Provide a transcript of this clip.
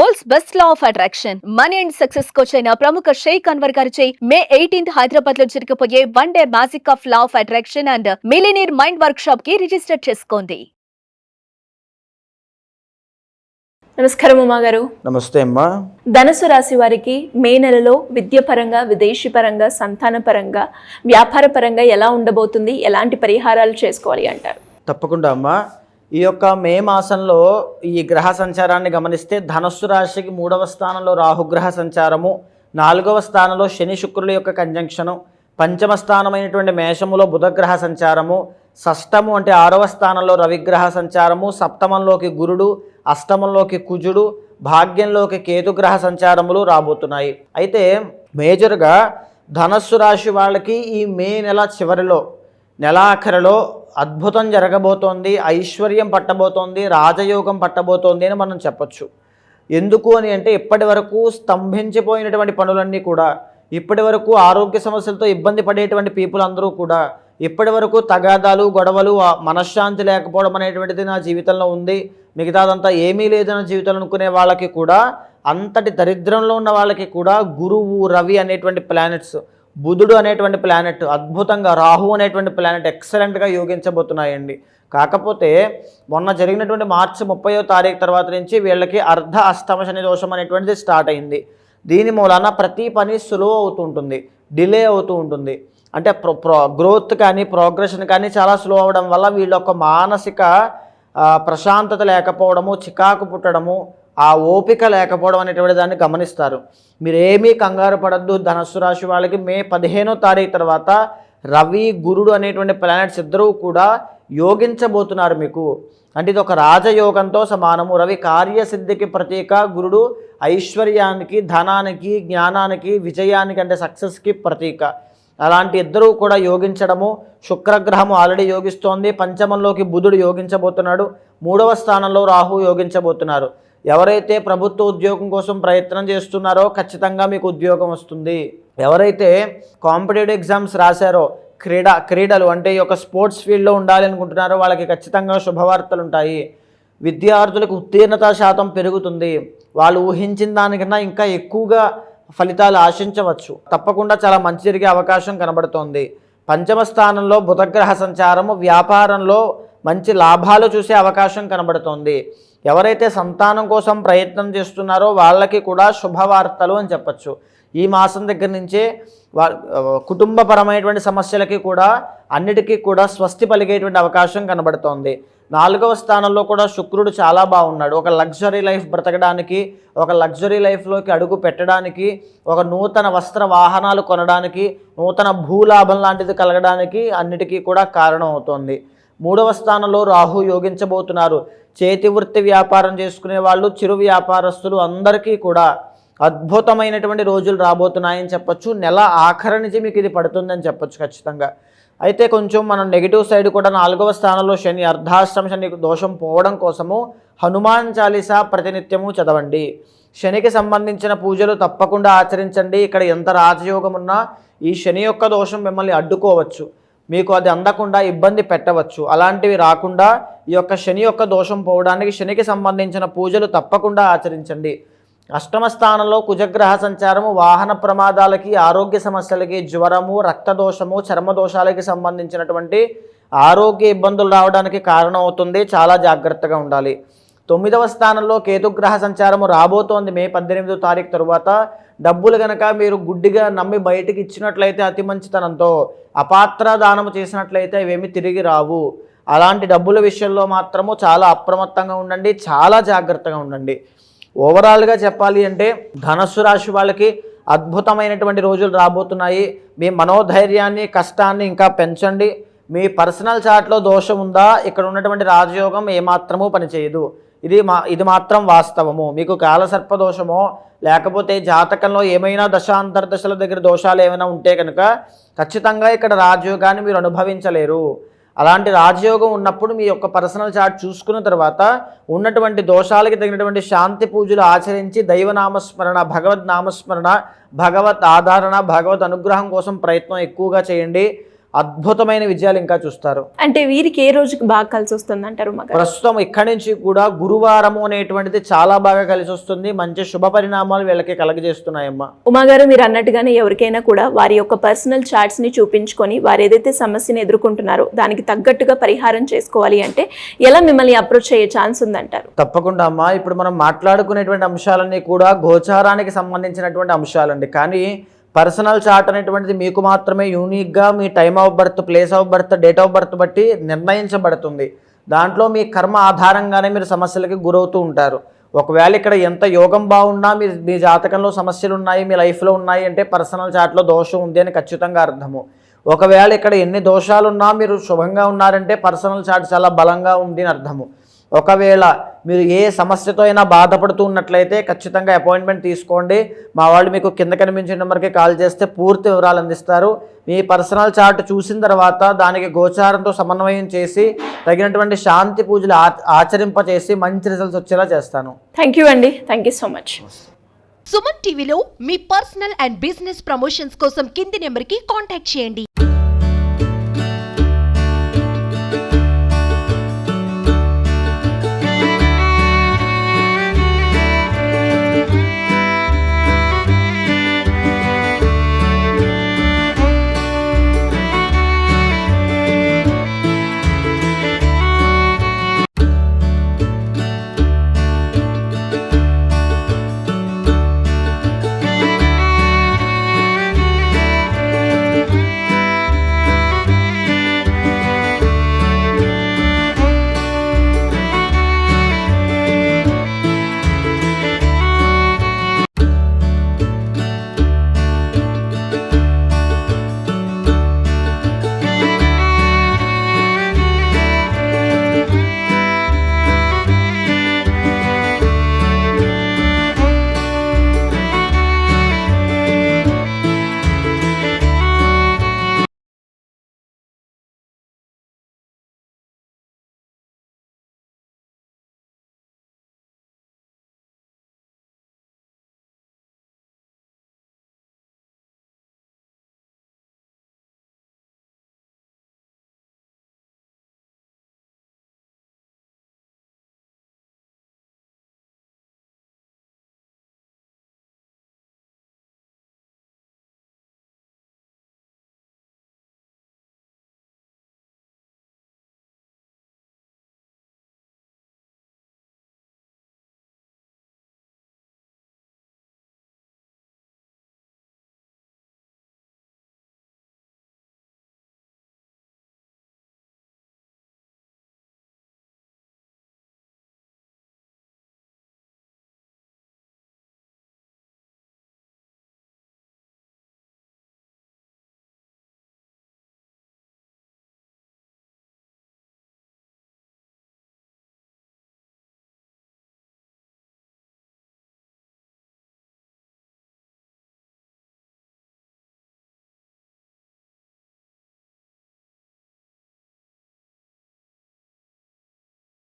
World's best law of attraction money and success coach అయిన ప్రముఖ షేక్ అన్వర్ గారిచే మే 18th హైదరాబాద్ లో జరగబోయే one day magic of law of attraction and millionaire mind work shop కి register చేసుకోండి. నమస్కారం ఉమా గారు. నమస్తే అమ్మా. ధనుసు రాశి వారికి మే నెలలో విద్యపరంగా, విదేశీ పరంగా, సంతాన పరంగా, వ్యాపార పరంగా ఎలా ఉండబోతుంది, ఎలాంటి పరిహారాలు చేసుకోవాలి అంటారు? తప్పకుండా అమ్మా. ఈ యొక్క మే మాసంలో ఈ గ్రహ సంచారాన్ని గమనిస్తే ధనస్సు రాశికి 3వ స్థానంలో రాహుగ్రహ సంచారము, 4వ స్థానంలో శని శుక్రుల యొక్క కంజంక్షను, 5వ స్థానమైనటువంటి మేషములో బుధగ్రహ సంచారము, షష్టము అంటే 6వ స్థానంలో రవిగ్రహ సంచారము, సప్తమంలోకి గురుడు, అష్టమంలోకి కుజుడు, భాగ్యంలోకి కేతుగ్రహ సంచారములు రాబోతున్నాయి. అయితే మేజర్గా ధనస్సు రాశి వాళ్ళకి ఈ మే నెల చివరిలో, నెలాఖరులో అద్భుతం జరగబోతోంది, ఐశ్వర్యం పట్టబోతోంది, రాజయోగం పట్టబోతోంది అని మనం చెప్పచ్చు. ఎందుకు అని అంటే ఇప్పటి వరకు స్తంభించిపోయినటువంటి పనులన్నీ కూడా, ఇప్పటి వరకు ఆరోగ్య సమస్యలతో ఇబ్బంది పడేటువంటి పీపుల్ అందరూ కూడా, ఇప్పటి వరకు తగాదాలు, గొడవలు, మనశ్శాంతి లేకపోవడం అనేటువంటిది నా జీవితంలో ఉంది, మిగతాదంతా ఏమీ లేదన్న జీవితంలో అనుకునే వాళ్ళకి కూడా, అంతటి దరిద్రంలో ఉన్న వాళ్ళకి కూడా గురువు, రవి అనేటువంటి ప్లానెట్స్, బుధుడు అనేటువంటి ప్లానెట్ అద్భుతంగా, రాహు అనేటువంటి ప్లానెట్ ఎక్సలెంట్గా యోగించబోతున్నాయండి. కాకపోతే మొన్న జరిగినటువంటి మార్చి 30వ తారీఖు తర్వాత నుంచి వీళ్ళకి అర్ధ అష్టమ శని దోషం అనేటువంటిది స్టార్ట్ అయింది. దీని మూలాన ప్రతి పని స్లో అవుతుంటుంది, డిలే అవుతూ ఉంటుంది. అంటే గ్రోత్ కానీ ప్రోగ్రెషన్ కానీ చాలా స్లో అవ్వడం వల్ల వీళ్ళ యొక్క మానసిక ప్రశాంతత లేకపోవడము, చికాకు పుట్టడము, ఆ ఓపిక లేకపోవడం అనేటువంటి దాన్ని గమనిస్తారు. మీరేమీ కంగారు పడద్దు. ధనస్సు రాశి వాళ్ళకి మే 15వ తారీఖు తర్వాత రవి, గురుడు అనేటువంటి ప్లానెట్స్ ఇద్దరూ కూడా యోగించబోతున్నారు మీకు. అంటే ఇది ఒక రాజయోగంతో సమానము. రవి కార్యసిద్ధికి ప్రతీక, గురుడు ఐశ్వర్యానికి, ధనానికి, జ్ఞానానికి, విజయానికి అంటే సక్సెస్కి ప్రతీక. అలాంటి ఇద్దరూ కూడా యోగించడము. శుక్రగ్రహము ఆల్రెడీ యోగిస్తోంది, పంచమంలోకి బుధుడు యోగించబోతున్నాడు, 3వ స్థానంలో రాహు యోగించబోతున్నారు. ఎవరైతే ప్రభుత్వ ఉద్యోగం కోసం ప్రయత్నం చేస్తున్నారో ఖచ్చితంగా మీకు ఉద్యోగం వస్తుంది. ఎవరైతే కాంపిటేటివ్ ఎగ్జామ్స్ రాశారో, క్రీడలు అంటే ఈ యొక్క స్పోర్ట్స్ ఫీల్డ్లో ఉండాలి అనుకుంటున్నారో వాళ్ళకి ఖచ్చితంగా శుభవార్తలు ఉంటాయి. విద్యార్థులకు ఉత్తీర్ణత శాతం పెరుగుతుంది. వాళ్ళు ఊహించిన దానికన్నా ఇంకా ఎక్కువగా ఫలితాలు ఆశించవచ్చు. తప్పకుండా చాలా మంచి జరిగే అవకాశం కనబడుతోంది. 5వ స్థానంలో బుధగ్రహ సంచారము, వ్యాపారంలో మంచి లాభాలు చూసే అవకాశం కనబడుతోంది. ఎవరైతే సంతానం కోసం ప్రయత్నం చేస్తున్నారో వాళ్ళకి కూడా శుభవార్తలు అని చెప్పచ్చు. ఈ మాసం దగ్గర నుంచే కుటుంబపరమైనటువంటి సమస్యలకి కూడా అన్నిటికీ కూడా స్వస్తి పలిగేటువంటి అవకాశం కనబడుతోంది. 4వ స్థానంలో కూడా శుక్రుడు చాలా బాగున్నాడు. ఒక లగ్జరీ లైఫ్ బ్రతకడానికి, ఒక లగ్జరీ లైఫ్లోకి అడుగు పెట్టడానికి, ఒక నూతన వస్త్ర వాహనాలు కొనడానికి, నూతన భూలాభం లాంటిది కలగడానికి అన్నిటికీ కూడా కారణం అవుతోంది. 3వ స్థానంలో రాహు యోగించబోతున్నారు. చేతి వృత్తి వ్యాపారం చేసుకునే వాళ్ళు, చిరు వ్యాపారస్తులు అందరికీ కూడా అద్భుతమైనటువంటి రోజులు రాబోతున్నాయని చెప్పచ్చు. నెల ఆఖరి నుంచి మీకు ఇది పడుతుందని చెప్పచ్చు ఖచ్చితంగా. అయితే కొంచెం మనం నెగిటివ్ సైడ్ కూడా 4వ స్థానంలో శని, అర్ధాష్టమ శని దోషం పోవడం కోసము హనుమాన్ చాలీసా ప్రతినిత్యము చదవండి. శనికి సంబంధించిన పూజలు తప్పకుండా ఆచరించండి. ఇక్కడ ఎంత రాజయోగం ఉన్నా ఈ శని యొక్క దోషం మిమ్మల్ని అడ్డుకోవచ్చు, మీకు అది అందకుండా ఇబ్బంది పెట్టవచ్చు. అలాంటివి రాకుండా ఈ యొక్క శని యొక్క దోషం పోవడానికి శనికి సంబంధించిన పూజలు తప్పకుండా ఆచరించండి. అష్టమ స్థానంలో కుజగ్రహ సంచారము వాహన ప్రమాదాలకి, ఆరోగ్య సమస్యలకి, జ్వరము, రక్తదోషము, చర్మదోషాలకి సంబంధించినటువంటి ఆరోగ్య ఇబ్బందులు రావడానికి కారణం అవుతుంది. చాలా జాగ్రత్తగా ఉండాలి. 9వ స్థానంలో కేతుగ్రహ సంచారము రాబోతోంది మే 18వ తారీఖు తరువాత. డబ్బులు కనుక మీరు గుడ్డిగా నమ్మి బయటికి ఇచ్చినట్లయితే, అతి మంచితనంతో అపాత్ర దానము చేసినట్లయితే ఇవేమి తిరిగి రావు. అలాంటి డబ్బుల విషయంలో మాత్రము చాలా అప్రమత్తంగా ఉండండి, చాలా జాగ్రత్తగా ఉండండి. ఓవరాల్గా చెప్పాలి అంటే ధనస్సు రాశి వాళ్ళకి అద్భుతమైనటువంటి రోజులు రాబోతున్నాయి. మీ మనోధైర్యాన్ని, కష్టాన్ని ఇంకా పెంచండి. మీ పర్సనల్ చార్ట్లో దోషం ఉందా, ఇక్కడ ఉన్నటువంటి రాజయోగం ఏమాత్రమూ పనిచేయదు. ఇది మాత్రం వాస్తవము. మీకు కాలసర్ప దోషమో లేకపోతే జాతకంలో ఏమైనా దశాంతర్దశల దగ్గర దోషాలు ఏమైనా ఉంటే కనుక ఖచ్చితంగా ఇక్కడ రాజయోగాన్ని మీరు అనుభవించలేరు. అలాంటి రాజయోగం ఉన్నప్పుడు మీ యొక్క పర్సనల్ చార్ట్ చూసుకున్న తర్వాత ఉన్నటువంటి దోషాలకి తగినటువంటి శాంతి పూజలు ఆచరించి దైవనామస్మరణ, భగవద్ నామస్మరణ, భగవత్ ఆధారణ, భగవత్ అనుగ్రహం కోసం ప్రయత్నం ఎక్కువగా చేయండి. అద్భుతమైన విజయాలు ఇంకా చూస్తారు. అంటే వీరికి ఏ రోజుకి బాగా కలిసి వస్తుంది అంటారు ఉమాగారు? ప్రస్తుతం ఇక్కడి నుంచి కూడా గురువారము అనేటువంటిది చాలా బాగా కలిసి వస్తుంది. మంచి శుభ పరిణామాలు వీళ్ళకి కలగజేస్తున్నాయమ్మా. ఉమాగారు మీరు అన్నట్టుగానే ఎవరికైనా కూడా వారి యొక్క పర్సనల్ చార్ట్స్ ని చూపించుకొని వారు ఏదైతే సమస్యను ఎదుర్కొంటున్నారో దానికి తగ్గట్టుగా పరిహారం చేసుకోవాలి అంటే ఎలా మిమ్మల్ని అప్రోచ్ అయ్యే ఛాన్స్ ఉందంటారు? తప్పకుండా అమ్మా. ఇప్పుడు మనం మాట్లాడుకునేటువంటి అంశాలన్నీ కూడా గోచారానికి సంబంధించినటువంటి అంశాలండి. కానీ పర్సనల్ చార్ట్ అనేటువంటిది మీకు మాత్రమే యూనిక్గా మీ time of birth, place of birth, date of birth బట్టి నిర్ణయించబడుతుంది. దాంట్లో మీ కర్మ ఆధారంగానే మీరు సమస్యలకి గురవుతూ ఉంటారు. ఒకవేళ ఇక్కడ ఎంత యోగం బాగున్నా మీ జాతకంలో సమస్యలు ఉన్నాయి, మీ లైఫ్లో ఉన్నాయి అంటే పర్సనల్ చార్ట్లో దోషం ఉంది అని ఖచ్చితంగా అర్థము. ఒకవేళ ఇక్కడ ఎన్ని దోషాలున్నా మీరు శుభంగా ఉన్నారంటే పర్సనల్ చార్ట్ చాలా బలంగా ఉంది అని అర్థము. ఒకవేళ మీరు ఏ సమస్యతో అయినా బాధపడుతూ ఉన్నట్లయితే ఖచ్చితంగా అపాయింట్మెంట్ తీసుకోండి. మా వాళ్ళు మీకు కింద కనిపించిన నెంబర్కి కాల్ చేస్తే పూర్తి వివరాలు అందిస్తారు. మీ పర్సనల్ చార్ట్ చూసిన తర్వాత దానికి గోచారంతో సమన్వయం చేసి తగినటువంటి శాంతి పూజలు ఆచరింపచేసి మంచి రిజల్ట్స్ వచ్చేలా చేస్తాను. థ్యాంక్ యూ అండి. Thank you so much. Suman టీవీలో మీ పర్సనల్ అండ్ బిజినెస్ ప్రమోషన్స్ కోసం కింది నెంబర్కి కాంటాక్ట్ చేయండి.